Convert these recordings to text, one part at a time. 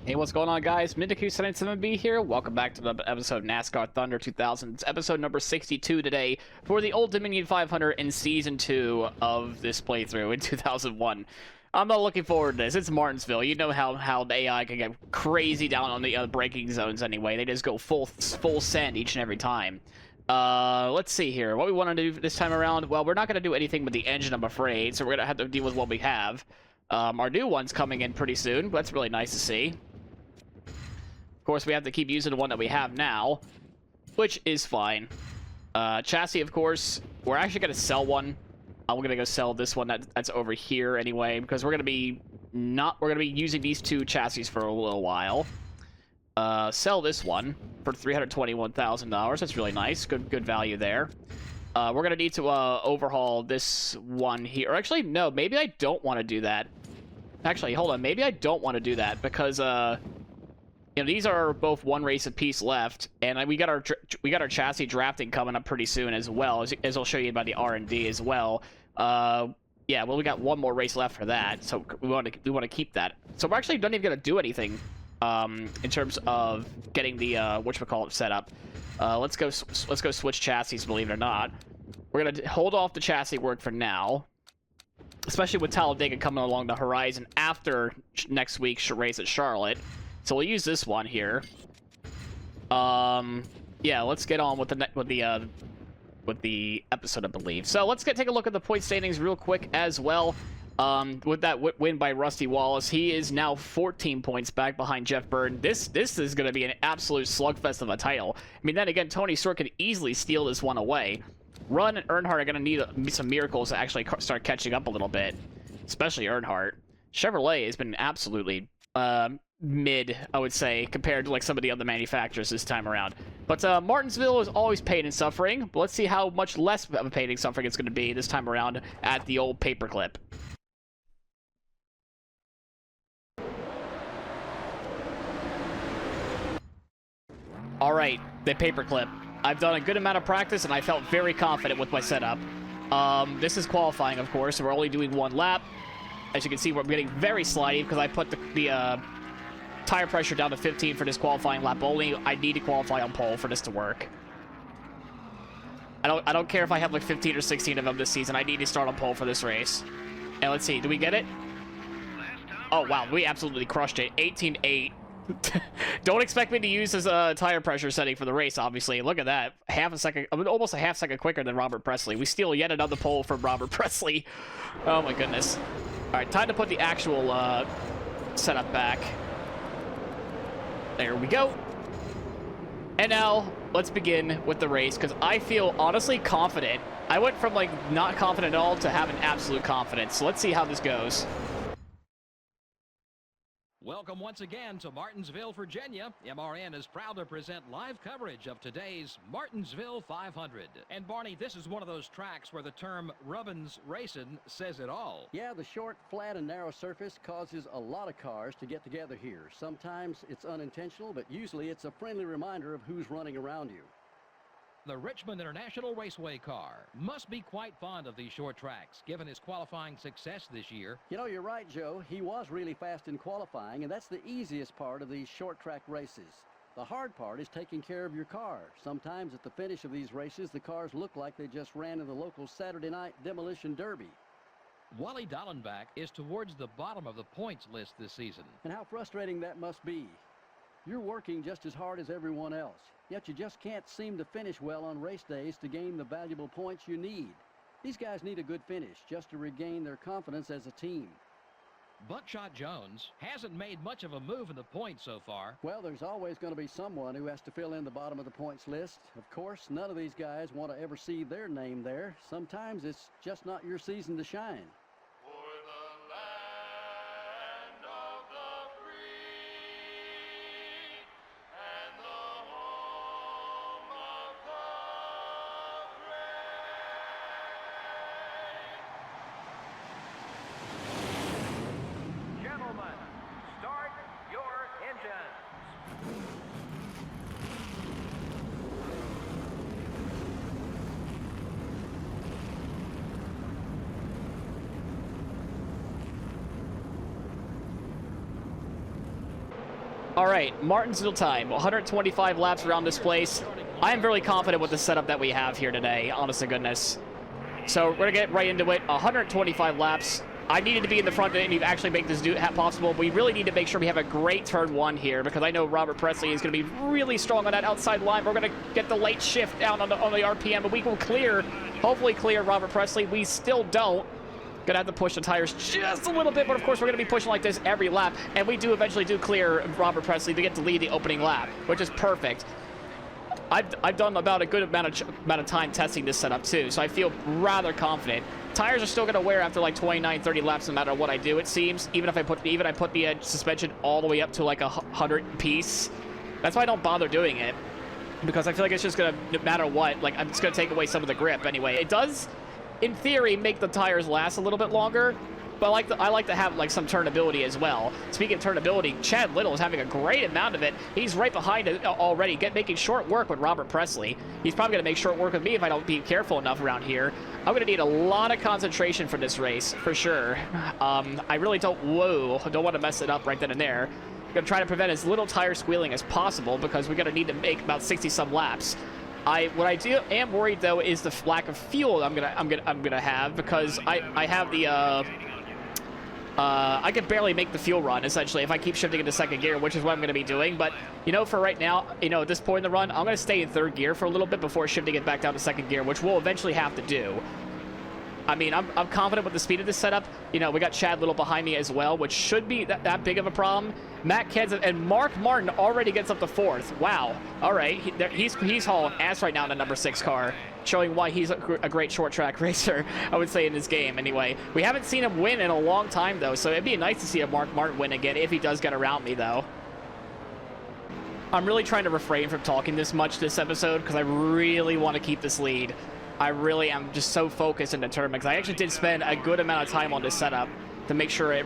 Hey, what's going on, guys? Mindaku77B here. Welcome back to the episode of NASCAR Thunder 2000. It's episode number 62 today for the Old Dominion 500 in Season 2 of this playthrough in 2001. I'm not looking forward to this. It's Martinsville. You know how the AI can get crazy down on the braking zones anyway. They just go full send each and every time. Let's see here. What we want to do this time around? Well, we're not going to do anything with the engine, I'm afraid, so we're going to have to deal with what we have. Our new one's coming in pretty soon. That's really nice to see. Of course, we have to keep using the one that we have now, which is fine. Chassis, of course, we're actually going to sell one. We're going to go sell this one that's over here anyway, because we're going to be using these two chassis for a little while. Sell this one for $321,000. That's really nice. Good value there. We're going to need to overhaul this one here. Or actually, no, maybe I don't want to do that. Actually, hold on. Maybe I don't want to do that because you know, these are both one race apiece left, and we got our chassis drafting coming up pretty soon as well, as I'll show you by the R&D as well. Yeah, well, we got one more race left for that, so we want to keep that. So we're actually not even gonna do anything in terms of getting the whatchamacallit set up. Let's go switch chassis, believe it or not. We're gonna hold off the chassis work for now, especially with Talladega coming along the horizon after next week's race at Charlotte. So we'll use this one here. Yeah, let's get on with the episode, I believe. So let's take a look at the point standings real quick as well. With that win by Rusty Wallace, he is now 14 points back behind Jeff Burton. This is going to be an absolute slugfest of a title. I mean, then again, Tony Stewart could easily steal this one away. Run and Earnhardt are going to need some miracles to actually start catching up a little bit, especially Earnhardt. Chevrolet has been absolutely mid, I would say, compared to like some of the other manufacturers this time around. But Martinsville is always pain and suffering. But let's see how much less of a pain and suffering it's going to be this time around at the old paperclip. All right, the paperclip. I've done a good amount of practice, and I felt very confident with my setup. This is qualifying, of course, so we're only doing one lap. As you can see, we're getting very slidey because I put the tire pressure down to 15 for this qualifying lap only. I need to qualify on pole for this to work. I don't care if I have like 15 or 16 of them this season. I need to start on pole for this race. And let's see, do we get it? Oh wow, we absolutely crushed it. 18-8. Don't expect me to use this tire pressure setting for the race, obviously. Look at that. Almost a half second quicker than Robert Presley. We steal yet another pole from Robert Presley. Oh my goodness. All right, time to put the actual setup back. There we go. And now, let's begin with the race, because I feel honestly confident. I went from, like, not confident at all to having absolute confidence. So let's see how this goes. Welcome once again to Martinsville, Virginia. MRN is proud to present live coverage of today's Martinsville 500. And Barney, this is one of those tracks where the term Rubbins Racing says it all. Yeah, the short, flat, and narrow surface causes a lot of cars to get together here. Sometimes it's unintentional, but usually it's a friendly reminder of who's running around you. The Richmond International Raceway car must be quite fond of these short tracks, given his qualifying success this year. You know, you're right, Joe. He was really fast in qualifying, and that's the easiest part of these short track races. The hard part is taking care of your car. Sometimes at the finish of these races, the cars look like they just ran in the local Saturday night demolition derby. Wally Dallenbach is towards the bottom of the points list this season. And how frustrating that must be. You're working just as hard as everyone else, yet you just can't seem to finish well on race days to gain the valuable points you need. These guys need a good finish just to regain their confidence as a team. Buckshot Jones hasn't made much of a move in the points so far. Well, there's always going to be someone who has to fill in the bottom of the points list. Of course, none of these guys want to ever see their name there. Sometimes it's just not your season to shine. All right, Martinsville time, 125 laps around this place. I am very confident with the setup that we have here today, honest to goodness. So we're going to get right into it. 125 laps. I needed to be in the front and actually make this possible. We really need to make sure we have a great turn one here because I know Robert Presley is going to be really strong on that outside line. We're going to get the late shift down on the RPM, but we will clear, hopefully clear Robert Presley. We still don't. Gonna have to push the tires just a little bit, but of course we're gonna be pushing like this every lap, and we do eventually clear Robert Presley to get to lead the opening lap, which is perfect. I've done about a good amount of time testing this setup too, so I feel rather confident. Tires are still gonna wear after like 29, 30 laps, no matter what I do. It seems, even if I put the suspension all the way up to like 100 piece. That's why I don't bother doing it, because I feel like it's just gonna, no matter what, like it's gonna take away some of the grip anyway. It does, in theory, make the tires last a little bit longer, but I like to have like some turnability as well. Speaking of turnability, Chad Little is having a great amount of it. He's right behind it already, making short work with Robert Presley. He's probably going to make short work with me if I don't be careful enough around here. I'm going to need a lot of concentration for this race, for sure. I really don't want to mess it up right then and there. I'm going to try to prevent as little tire squealing as possible because we're going to need to make about 60-some laps. What I am worried though is the lack of fuel I'm gonna have because I have the I can barely make the fuel run essentially if I keep shifting into second gear, which is what I'm gonna be doing. But you know, for right now, you know, at this point in the run, I'm gonna stay in third gear for a little bit before shifting it back down to second gear, which we'll eventually have to do. I mean, I'm confident with the speed of this setup. You know, we got Chad Little behind me as well, which should be that big of a problem. Matt Kenseth and Mark Martin already gets up to fourth. Wow. All right. He's hauling ass right now in the number 6 car, showing why he's a great short track racer, I would say, in this game anyway. We haven't seen him win in a long time, though, so it'd be nice to see a Mark Martin win again if he does get around me, though. I'm really trying to refrain from talking this much this episode because I really want to keep this lead. I really am just so focused and determined because I actually did spend a good amount of time on this setup to make sure it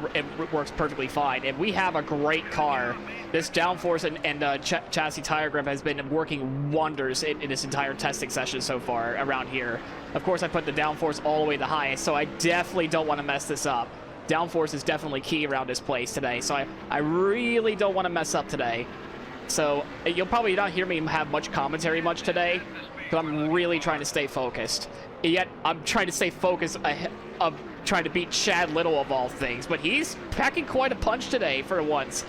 works perfectly fine. And we have a great car. This downforce and chassis tire grip has been working wonders in this entire testing session so far around here. Of course, I put the downforce all the way to the highest, so I definitely don't want to mess this up. Downforce is definitely key around this place today, so I really don't want to mess up today. So you'll probably not hear me have much commentary today, but I'm really trying to stay focused. Yet I'm trying to stay focused of trying to beat Chad Little of all things, but he's packing quite a punch today for once.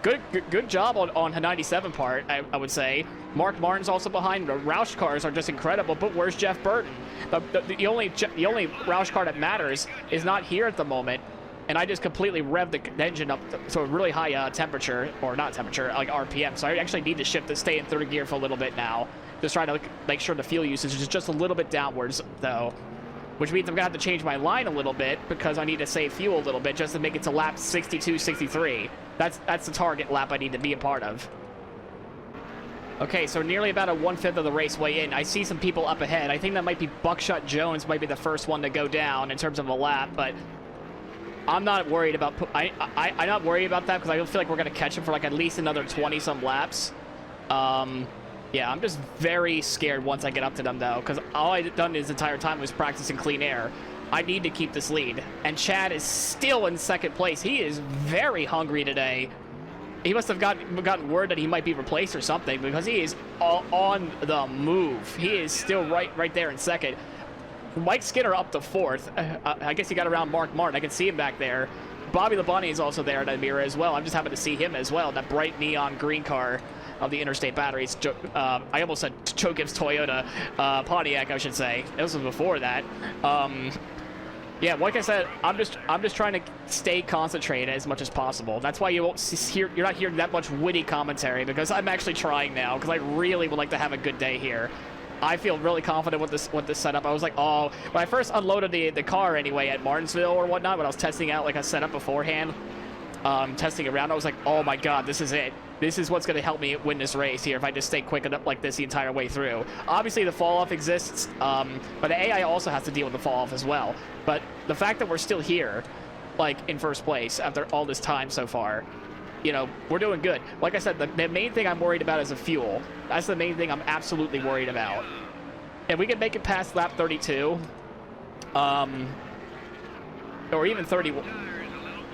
Good job on 97 part, I would say. Mark Martin's also behind. The Roush cars are just incredible, but where's Jeff Burton? The only Roush car that matters is not here at the moment, and I just completely revved the engine up to a really high temperature, or not temperature, like RPM, so I actually need to shift to stay in third gear for a little bit now. Just trying to make sure the fuel usage is just a little bit downwards, though. Which means I'm going to have to change my line a little bit because I need to save fuel a little bit just to make it to lap 62, 63. That's the target lap I need to be a part of. Okay, so nearly about a 1/5 of the race way in. I see some people up ahead. I think that might be Buckshot Jones might be the first one to go down in terms of a lap, but I'm not worried about... I'm not worried about that because I feel like we're going to catch him for like at least another 20-some laps. Yeah, I'm just very scared once I get up to them, though, because all I've done this entire time was practicing clean air. I need to keep this lead, and Chad is still in second place. He is very hungry today. He must have gotten word that he might be replaced or something because he is on the move. He is still right there in second. Mike Skinner up to fourth. I guess he got around Mark Martin. I can see him back there. Bobby Labonte is also there in the mirror as well. I'm just happy to see him as well, that bright neon green car of the Interstate Batteries. I almost said Joe Gibbs Toyota Pontiac, I should say. This was before that. Yeah, like I said, I'm just trying to stay concentrated as much as possible. That's why you're not hearing that much witty commentary, because I'm actually trying now, because I really would like to have a good day here. I feel really confident with this setup. I was like, oh, when I first unloaded the car anyway at Martinsville or whatnot, when I was testing out like a setup beforehand, testing around, I was like, oh my god, this is it. This is what's going to help me win this race here if I just stay quick enough like this the entire way through. Obviously, the fall-off exists, but the AI also has to deal with the fall-off as well. But the fact that we're still here, like, in first place after all this time so far, you know, we're doing good. Like I said, the main thing I'm worried about is the fuel. That's the main thing I'm absolutely worried about. If we can make it past lap 32, or even 31.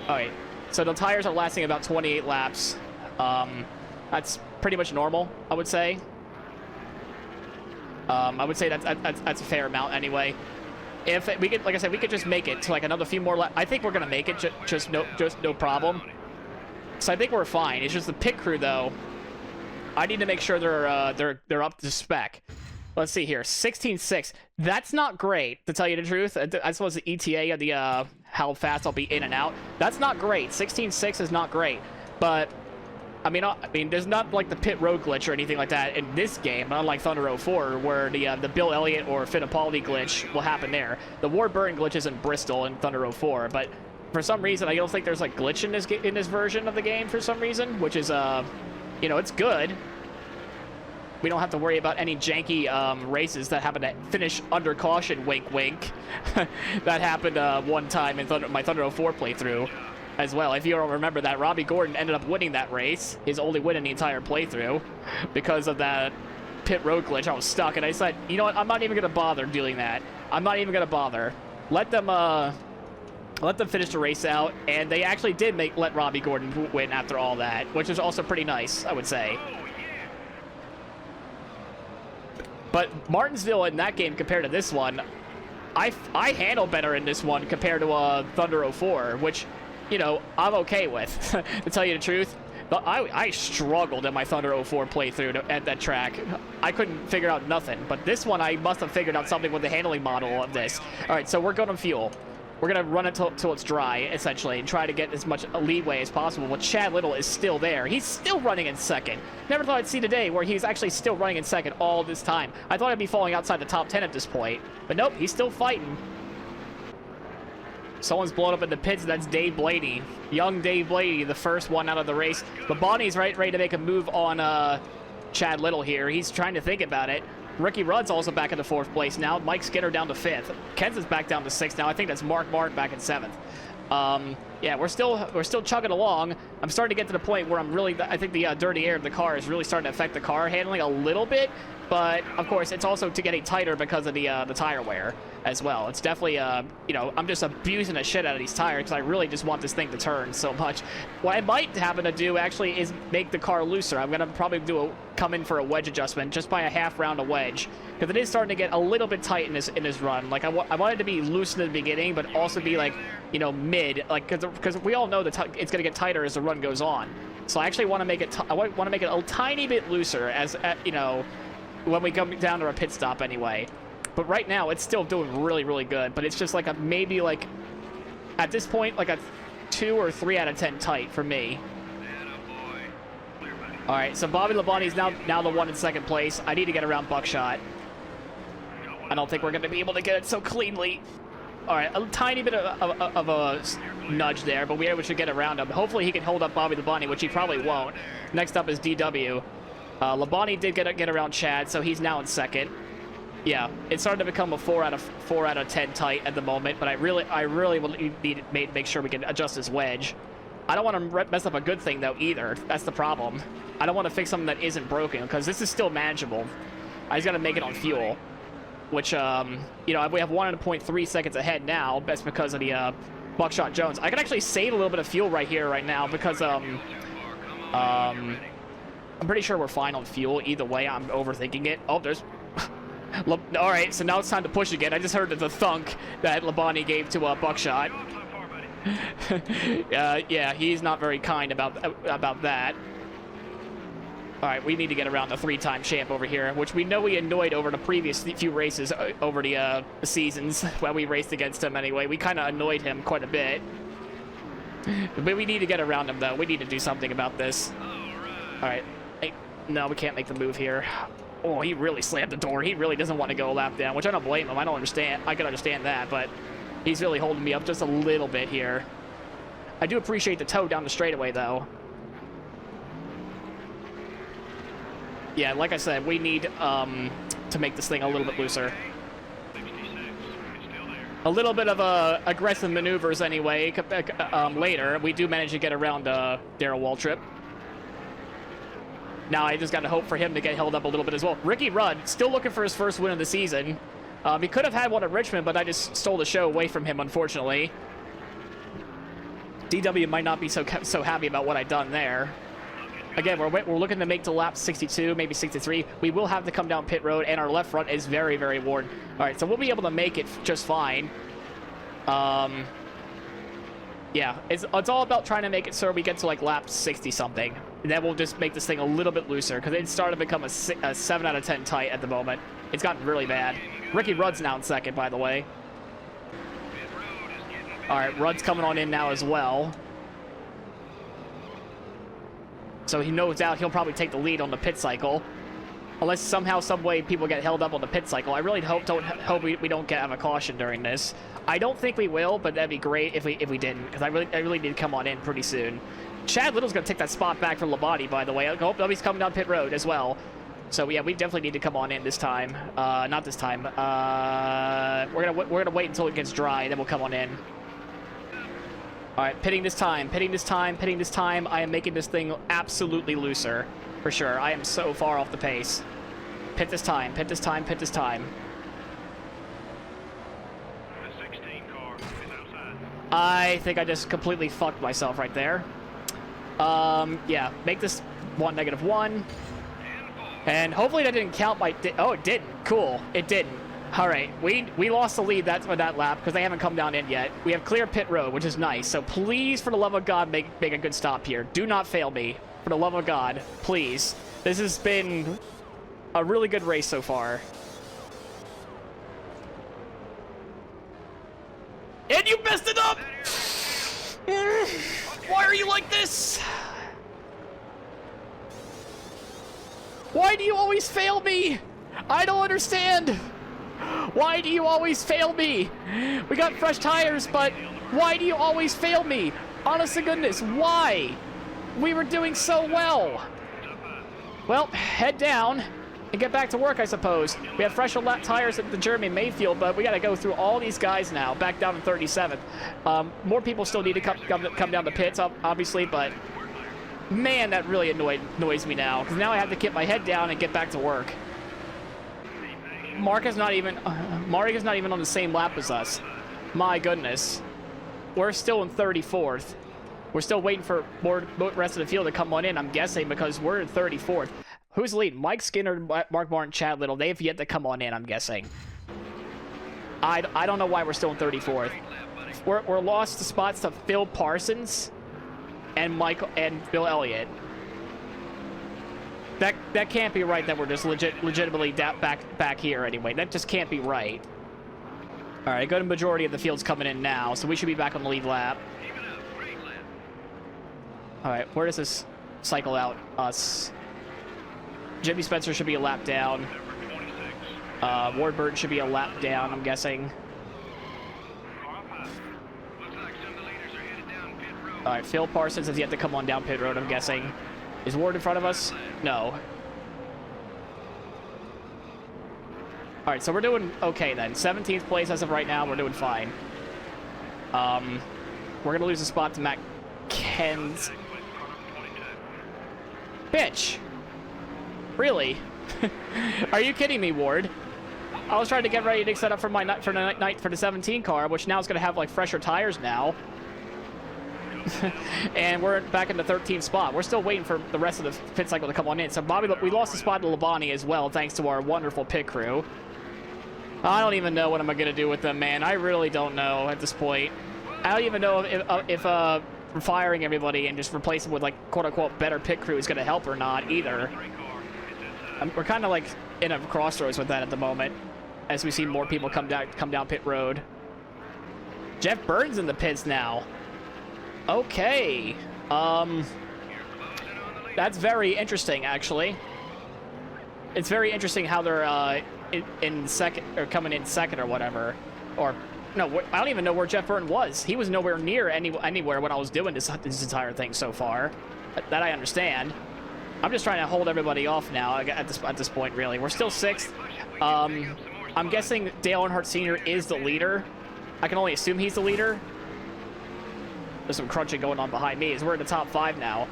All right, so the tires are lasting about 28 laps. That's pretty much normal, I would say. I would say that's a fair amount anyway. If we could, like I said, we could just make it to like another few more. I think we're gonna make it just no problem. So I think we're fine. It's just the pit crew though. I need to make sure they're up to spec. Let's see here, 16.6. That's not great, to tell you the truth. I suppose the ETA of the how fast I'll be in and out. That's not great. 16.6 is not great, but. I mean, there's not like the pit road glitch or anything like that in this game, unlike Thunder 04, where the Bill Elliott or Fittipaldi glitch will happen there. The Ward Burton glitch is in Bristol in Thunder 04, but for some reason, I don't think there's like glitch in this version of the game for some reason, which is, you know, it's good. We don't have to worry about any janky races that happen to finish under caution, wink, wink. That happened one time in my Thunder 04 playthrough. As well, if you don't remember that, Robbie Gordon ended up winning that race, his only win in the entire playthrough, because of that pit road glitch. I was stuck, and I said, you know what, I'm not even gonna bother doing that. I'm not even gonna bother. Let them finish the race out, and they actually did let Robbie Gordon win after all that, which is also pretty nice, I would say. But Martinsville in that game compared to this one, I handle better in this one compared to Thunder 04, which, you know, I'm okay with, to tell you the truth. But I struggled in my Thunder 04 playthrough at that track. I couldn't figure out nothing. But this one, I must have figured out something with the handling model of this. All right, so we're going to fuel. We're going to run it till it's dry, essentially, and try to get as much leeway as possible. But Chad Little is still there. He's still running in second. Never thought I'd see today where he's actually still running in second all this time. I thought I'd be falling outside the top 10 at this point. But nope, he's still fighting. Someone's blown up in the pits, and that's Dave Blaney. Young Dave Blaney, the first one out of the race. But Bonnie's ready to make a move on Chad Little here. He's trying to think about it. Ricky Rudd's also back in the 4th place now. Mike Skinner down to 5th. Kens is back down to 6th now. I think that's Mark back in 7th. Yeah, we're still chugging along. I'm starting to get to the point where I think the dirty air of the car is really starting to affect the car handling a little bit. But of course, it's also getting tighter because of the tire wear as well. It's definitely you know, I'm just abusing the shit out of these tires because I really just want this thing to turn so much. What I might happen to do actually is make the car looser. I'm gonna probably come in for a wedge adjustment just by a half round of wedge, because it is starting to get a little bit tight in this run. Like I want it to be loose in the beginning, but also be like, you know, mid, like because we all know that it's gonna get tighter as the run goes on. So I actually want to make it. I want to make it a tiny bit looser as you know, when we come down to a pit stop anyway. But right now it's still doing really, really good. But it's just like maybe like at this point like a 2 or 3 out of 10 tight for me. All right, so Bobby Labonte's now the one in 2nd place. I need to get around Buckshot. I don't think we're going to be able to get it so cleanly. All right, a tiny bit of a nudge there, but we should get around him. Hopefully he can hold up Bobby Labonte, which he probably won't. Next up is DW. Labonte did get around Chad, so he's now in 2nd. Yeah, it's starting to become a 4 out of 10 tight at the moment, but I really will need to make sure we can adjust this wedge. I don't want to mess up a good thing though either. That's the problem. I don't want to fix something that isn't broken, because this is still manageable. I just got to make it on fuel, which you know, we have 1.3 seconds ahead now. That's because of the Buckshot Jones. I can actually save a little bit of fuel right now because I'm pretty sure we're fine on fuel. Either way, I'm overthinking it. Oh, there's all right, so now it's time to push again. I just heard the thunk that Labonte gave to Buckshot. Yeah, he's not very kind about that. All right, we need to get around the 3-time champ over here, which we know we annoyed over the previous few races over the seasons when we raced against him anyway. We kind of annoyed him quite a bit. But we need to get around him, though. We need to do something about this. All right. Hey, no, we can't make the move here. Oh, he really slammed the door. He really doesn't want to go a lap down, which I don't blame him. I don't understand. I can understand that, but he's really holding me up just a little bit here. I do appreciate the toe down the straightaway, though. Yeah, like I said, we need to make this thing a little bit looser. A little bit of aggressive maneuvers anyway. Later, we do manage to get around Darrell Waltrip. Now I just got to hope for him to get held up a little bit as well. Ricky Rudd, still looking for his first win of the season. He could have had one at Richmond, but I just stole the show away from him, unfortunately. DW might not be so happy about what I've done there. Again, we're looking to make to lap 62, maybe 63. We will have to come down pit road, and our left front is very, very worn. All right, so we'll be able to make it just fine. Yeah, it's all about trying to make it so we get to like lap 60 something, and then we'll just make this thing a little bit looser because it's starting to become a 7 out of 10 tight at the moment. It's gotten really bad. Ricky Rudd's now in second, by the way. All right, Rudd's coming on in now as well. So he knows out he'll probably take the lead on the pit cycle. Unless somehow, some way, people get held up on the pit cycle. I really hope we don't have a caution during this. I don't think we will, but that'd be great if we didn't, because I really need to come on in pretty soon. Chad Little's gonna take that spot back from Labonte, by the way. I hope he's coming down pit road as well. So yeah, we definitely need to come on in this time. Not this time. We're gonna wait until it gets dry, then we'll come on in. All right, pitting this time, pitting this time, pitting this time. I am making this thing absolutely looser, for sure. I am so far off the pace. Pit this time, pit this time, pit this time. The 16 car is outside. I think I just completely fucked myself right there. Yeah, make this -1. And hopefully that didn't count my... Oh, it didn't. Cool. It didn't. All right, we lost the lead that lap because they haven't come down in yet. We have clear pit road, which is nice. So please, for the love of God, make a good stop here. Do not fail me. For the love of God, please. This has been a really good race so far. And you messed it up! Why are you like this? Why do you always fail me? I don't understand. Why do you always fail me? We got fresh tires, but why do you always fail me? Honest to goodness, why? We were doing so well. Well, head down and get back to work, I suppose. We have fresher tires at the Jeremy Mayfield, but we got to go through all these guys now, back down to 37th. More people still need to come down the pits, obviously, but man, that really annoys me now, because now I have to keep my head down and get back to work. Mark is not even on the same lap as us. My goodness. We're still in 34th. We're still waiting for more rest of the field to come on in, I'm guessing, because we're in 34th. Who's leading? Mike Skinner, Mark Martin, Chad Little. They have yet to come on in, I'm guessing. I don't know why we're still in 34th. We're lost to spots to Phil Parsons and Bill Elliott. That can't be right that we're just legitimately back here anyway. That just can't be right. All right, a good majority of the field's coming in now, so we should be back on the lead lap. All right, where does this cycle out us? Jimmy Spencer should be a lap down. Ward Burton should be a lap down, I'm guessing. All right, Phil Parsons has yet to come on down pit road, I'm guessing. Is Ward in front of us? No. All right, so we're doing okay then. 17th place as of right now. We're doing fine. We're going to lose a spot to Matt Kens. Bitch. Really? Are you kidding me, Ward? I was trying to get ready to set up for the 17 car, which now is going to have like fresher tires now. And we're back in the 13th spot. We're still waiting for the rest of the pit cycle to come on in. So Bobby, we lost a spot to Labonte as well, thanks to our wonderful pit crew. I don't even know what I'm going to do with them, man. I really don't know at this point. I don't even know if firing everybody and just replacing them with, like, quote-unquote better pit crew is going to help or not either. We're kind of, like, in a crossroads with that at the moment, as we see more people come down pit road. Jeff Burton's in the pits now. Okay. That's very interesting, actually. It's very interesting how they're in second, or coming in second or whatever. Or no, I don't even know where Jeff Burton was. He was nowhere near anywhere when I was doing this entire thing so far. That I understand. I'm just trying to hold everybody off now at this point, really. We're still 6th. I'm guessing Dale Earnhardt Sr. is the leader. I can only assume he's the leader. There's some crunching going on behind me as we're in the top 5 now.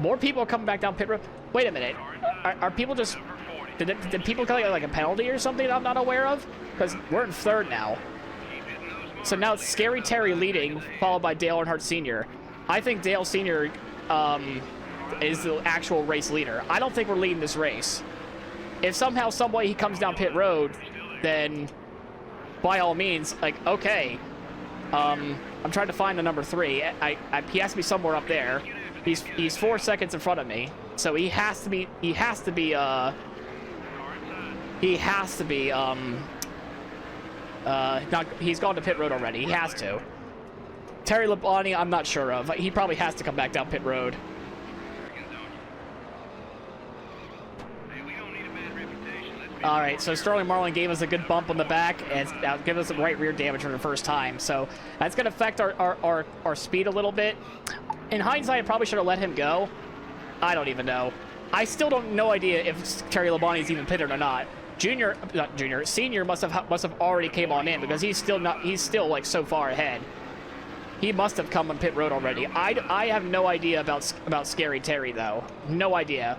More people are coming back down pit road. Wait a minute. Are people just... Did people get like a penalty or something that I'm not aware of? Because we're in 3rd now. So now it's Scary Terry leading, followed by Dale Earnhardt Sr. I think Dale Sr. is the actual race leader. I don't think we're leading this race. If somehow, some way he comes down pit road, then by all means, like, okay. I'm trying to find the number 3. He has to be somewhere up there. He's 4 seconds in front of me, so he has to be not, he's gone to pit road already. He has to. Terry Labonte, I'm not sure of. He probably has to come back down pit road. All right, so Sterling Marlin gave us a good bump on the back and give us some right rear damage for the first time. So that's going to affect our speed a little bit. In hindsight, I probably should have let him go. I don't even know. I still don't no idea if Terry Labonte's even pitted or not. Senior must have already came on in because he's still like so far ahead. He must have come on pit road already. I have no idea about Scary Terry though. No idea.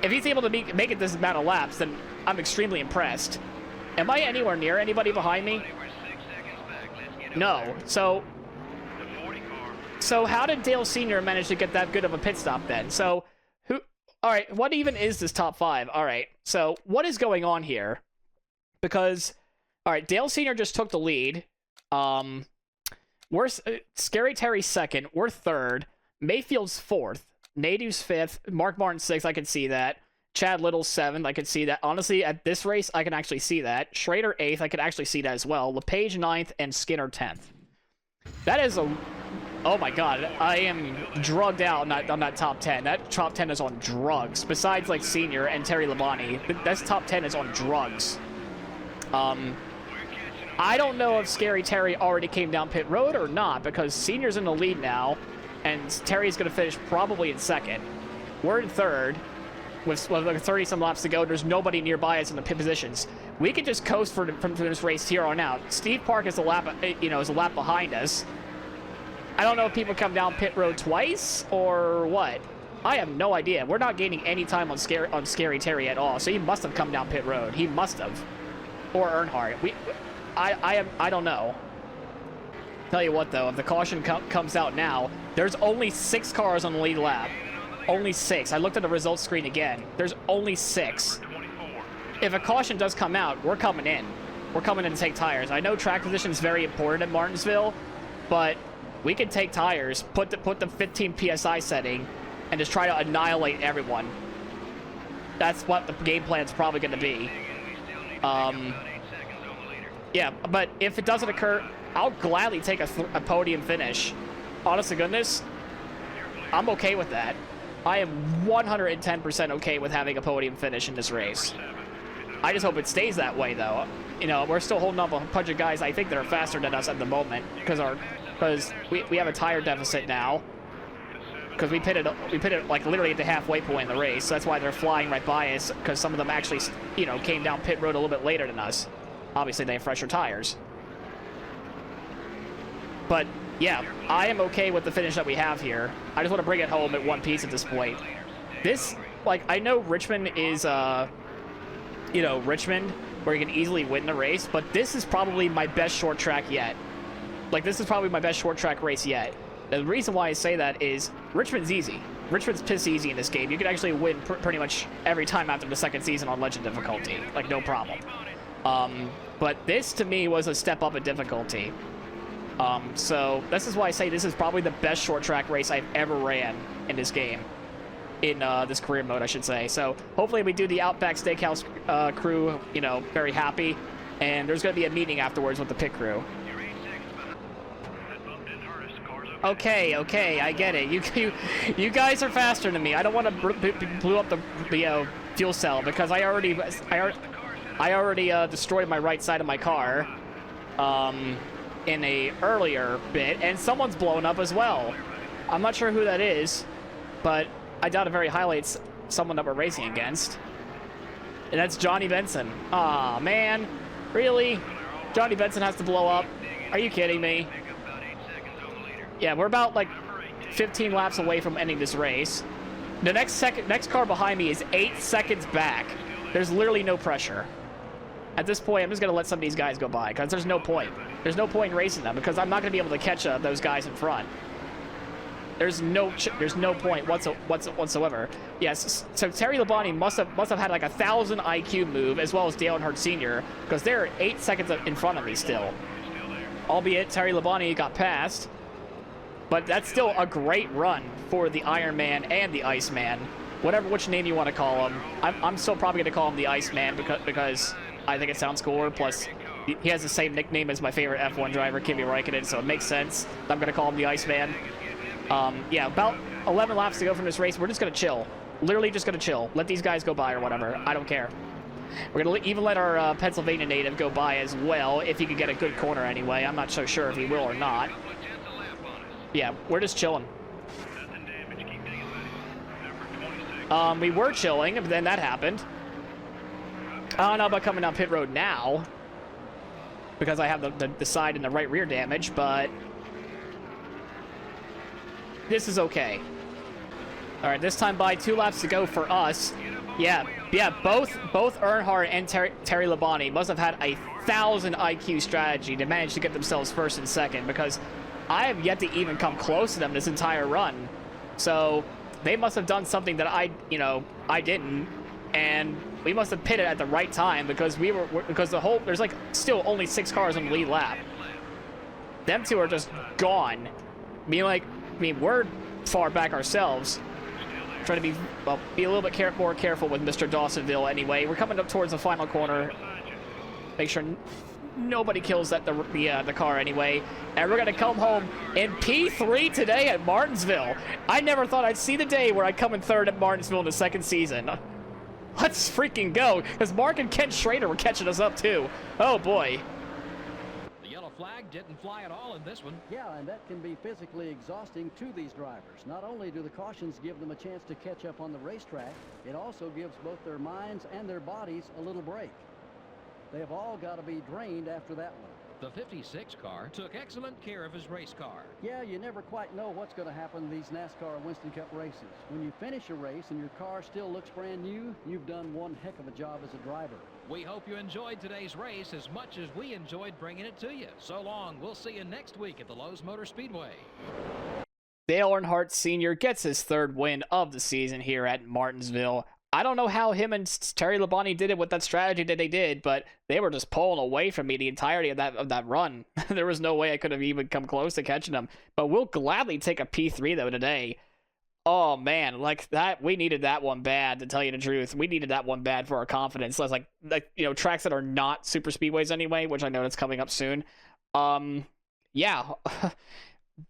If he's able to make it this amount of laps, then I'm extremely impressed. Am I anywhere near anybody behind me? No. So how did Dale Sr. manage to get that good of a pit stop then? So who? All right, what even is this top 5? All right, so what is going on here? Because all right, Dale Sr. just took the lead. We're Scary Terry's 2nd. We're 3rd. Mayfield's 4th. Nadu's 5th, Mark Martin 6th, I can see that. Chad Little's 7th, I can see that. Honestly, at this race, I can actually see that. Schrader 8th, I can actually see that as well. LePage 9th, and Skinner 10th. That is a... Oh my god, I am drugged out on that top 10. That top 10 is on drugs. Besides, like, Senior and Terry Labonte, this top 10 is on drugs. I don't know if Scary Terry already came down pit road or not, because Senior's in the lead now. And Terry's going to finish probably in 2nd. We're in 3rd with like 30-some laps to go. There's nobody nearby us in the pit positions. We can just coast from this race here on out. Steve Park is a lap, is a lap behind us. I don't know if people come down pit road twice or what. I have no idea. We're not gaining any time on Scary Terry at all. So he must have come down pit road. He must have, or Earnhardt. I don't know. Tell you what though, if the caution comes out now, there's only 6 cars on the lead lap. Only 6. I looked at the results screen again. There's only 6. If a caution does come out, we're coming in. We're coming in to take tires. I know track position is very important at Martinsville, but we can take tires, put the 15 PSI setting, and just try to annihilate everyone. That's what the game plan's probably going to be. Yeah, but if it doesn't occur, I'll gladly take a podium finish. Honest to goodness, I'm okay with that. I am 110% okay with having a podium finish in this race. I just hope it stays that way, though. We're still holding up a bunch of guys I think that are faster than us at the moment because we have a tire deficit now. Because we pitted like literally at the halfway point in the race. So that's why they're flying right by us, because some of them actually, came down pit road a little bit later than us. Obviously, they have fresher tires. But yeah, I am okay with the finish that we have here. I just want to bring it home at one piece at this point. This, I know Richmond is, Richmond, where you can easily win the race, but this is probably my best short track yet. This is probably my best short track race yet. The reason why I say that is Richmond's easy. Richmond's piss easy in this game. You can actually win pretty much every time after the 2nd season on Legend difficulty. No problem. But this, to me, was a step up in difficulty. So this is why I say this is probably the best short track race I've ever ran in this game. In this career mode, I should say. So hopefully we do the Outback Steakhouse crew, very happy. And there's going to be a meeting afterwards with the pit crew. Okay, I get it. You guys are faster than me. I don't want to blow up the fuel cell because I already destroyed my right side of my car. In a earlier bit, and someone's blown up as well. I'm not sure who that is, but I doubt it very highlights someone that we're racing against. And that's Johnny Benson. Aw, man. Really? Johnny Benson has to blow up? Are you kidding me? Yeah, we're about 15 laps away from ending this race. The next car behind me is 8 seconds back. There's literally no pressure. At this point, I'm just going to let some of these guys go by, because there's no point. There's no point in racing them, because I'm not going to be able to catch those guys in front. There's no point whatsoever. Yes, so Terry Labonte must have had like 1,000 IQ move, as well as Dale Earnhardt Sr., because they're 8 seconds in front of me still. Albeit Terry Labonte got passed, but that's still a great run for the Iron Man and the Iceman, which name you want to call him. I'm still probably going to call him the Iceman because I think it sounds cooler. Plus, he has the same nickname as my favorite F1 driver, Kimi Räikkönen, so it makes sense. I'm going to call him the Iceman. Yeah, about 11 laps to go from this race. We're just going to chill. Literally just going to chill. Let these guys go by or whatever. I don't care. We're going to even let our Pennsylvania native go by as well, if he could get a good corner anyway. I'm not so sure if he will or not. Yeah, we're just chilling. We were chilling, but then that happened. I don't know about coming down pit road now, because I have the side and the right rear damage, but this is okay. All right, this time by 2 laps to go for us. Yeah, both Earnhardt and Terry Labonte must have had 1,000 IQ strategy to manage to get themselves first and second, because I have yet to even come close to them this entire run. So they must have done something that I didn't, and we must have pitted at the right time, because there's like still only 6 cars on the lead lap. Them two are just gone. I mean, we're far back ourselves. Trying to be a little bit more careful with Mr. Dawsonville anyway. We're coming up towards the final corner. Make sure nobody kills the car anyway. And we're going to come home in P3 today at Martinsville. I never thought I'd see the day where I come in 3rd at Martinsville in the 2nd season. Let's freaking go, because Mark and Ken Schrader were catching us up too. Oh boy. The yellow flag didn't fly at all in this one. Yeah, and that can be physically exhausting to these drivers. Not only do the cautions give them a chance to catch up on the racetrack, it also gives both their minds and their bodies a little break. They have all got to be drained after that one. The 56 car took excellent care of his race car. Yeah, you never quite know what's going to happen in these NASCAR Winston Cup races. When you finish a race and your car still looks brand new, you've done one heck of a job as a driver. We hope you enjoyed today's race as much as we enjoyed bringing it to you. So long. We'll see you next week at the Lowe's Motor Speedway. Dale Earnhardt Sr. gets his 3rd win of the season here at Martinsville. I don't know how him and Terry Labonte did it with that strategy that they did, but they were just pulling away from me the entirety of that run. There was no way I could have even come close to catching them. But we'll gladly take a P3 though today. Oh man, like that, we needed that one bad, to tell you the truth. We needed that one bad for our confidence. So like tracks that are not super speedways anyway, which I know that's coming up soon. Yeah.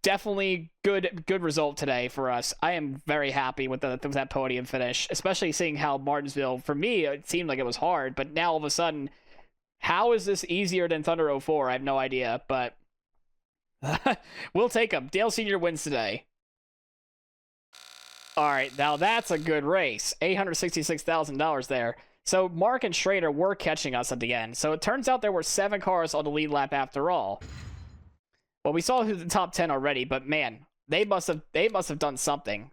Definitely good result today for us. I am very happy with that podium finish, especially seeing how Martinsville, for me, it seemed like it was hard, but now all of a sudden, how is this easier than Thunder 04? I have no idea, but we'll take them. Dale Sr. wins today. All right, now that's a good race. $866,000 there. So Mark and Schrader were catching us at the end. So it turns out there were 7 cars on the lead lap after all. Well, we saw who the top 10 already, but man, they must have done something.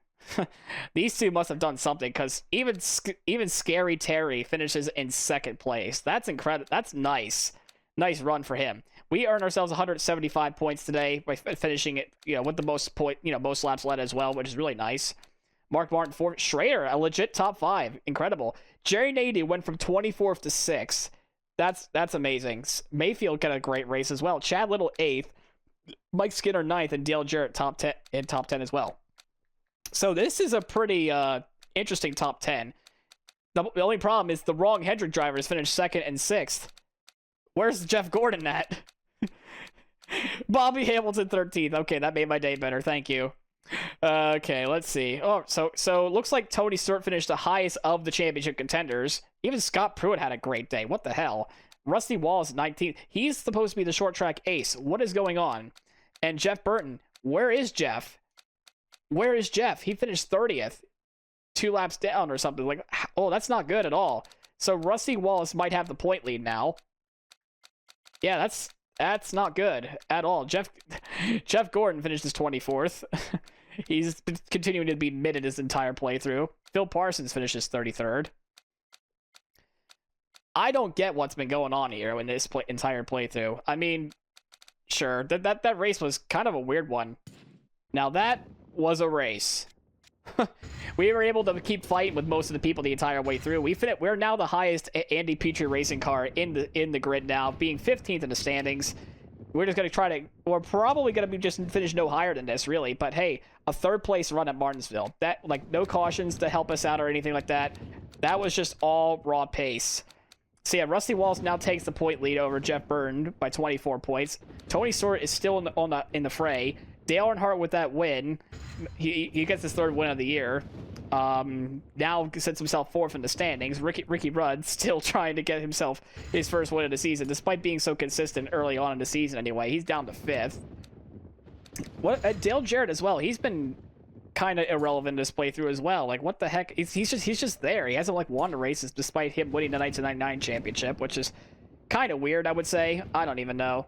These two must have done something, because even Scary Terry finishes in 2nd place. That's incredible. That's nice run for him. We earned ourselves 175 points today by finishing it, with the most laps led as well, which is really nice. Mark Martin 4th, Schrader a legit top 5, incredible. Jerry Nady went from 24th to 6th. That's amazing. Mayfield got a great race as well. Chad Little 8th. Mike Skinner 9th, and Dale Jarrett top 10 as well. So this is a pretty interesting top 10. The only problem is the wrong Hendrick drivers finished 2nd and 6th. Where's Jeff Gordon at? Bobby Hamilton 13th. Okay, that made my day better. Thank you. Okay, let's see. Oh, so it looks like Tony Stewart finished the highest of the championship contenders. Even Scott Pruitt had a great day. What the hell? Rusty Wallace 19th. He's supposed to be the short track ace. What is going on? And Jeff Burton. Where is Jeff? Where is Jeff? He finished 30th. 2 laps down or something. Like, oh, that's not good at all. So Rusty Wallace might have the point lead now. Yeah, that's not good at all. Jeff Gordon finishes 24th. He's been continuing to be mid his entire playthrough. Phil Parsons finishes 33rd. I don't get what's been going on here in this entire playthrough. I mean, sure, that race was kind of a weird one. Now that was a race. We were able to keep fighting with most of the people the entire way through. We're now the highest Andy Petrie racing car in the grid now, being 15th in the standings. We're just going to try to... We're probably going to be just finish no higher than this, really. But hey, a third place run at Martinsville. That, like, no cautions to help us out or anything like that. That was just all raw pace. So yeah, Rusty Walls now takes the point lead over Jeff Byrne by 24 points. Tony Stewart is still in the fray. Dale Earnhardt with that win, he gets his third win of the year. Now sets himself fourth in the standings. Ricky Rudd still trying to get himself his first win of the season, despite being so consistent early on in the season. Anyway, he's down to fifth. Dale Jarrett as well. He's been kind of irrelevant in this playthrough as well. Like, what the heck? He's just there. He hasn't like won the races despite him winning the 1999 championship, which is kind of weird, I would say. I don't even know.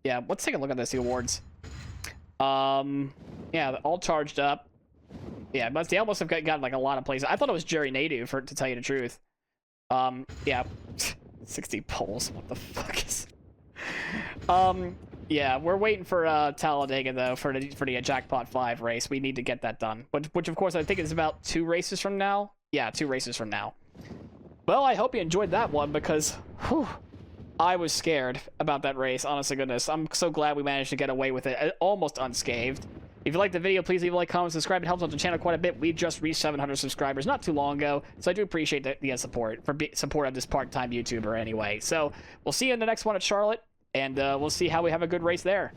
Yeah, let's take a look at the awards. Yeah, all charged up. Yeah, they almost have got like a lot of places. I thought it was Jerry Nadeau, to tell you the truth. Yeah, 60 poles. What the fuck is? Yeah, we're waiting for Talladega though for the Jackpot 5 race. We need to get that done. Which of course I think is about 2 races from now. Yeah, 2 races from now. Well, I hope you enjoyed that one because, whew, I was scared about that race. Honest to goodness, I'm so glad we managed to get away with it almost unscathed. If you liked the video, please leave a like, comment, subscribe. It helps out the channel quite a bit. We just reached 700 subscribers not too long ago, so I do appreciate the support of this part-time YouTuber anyway. So we'll see you in the next one at Charlotte, and we'll see how we have a good race there.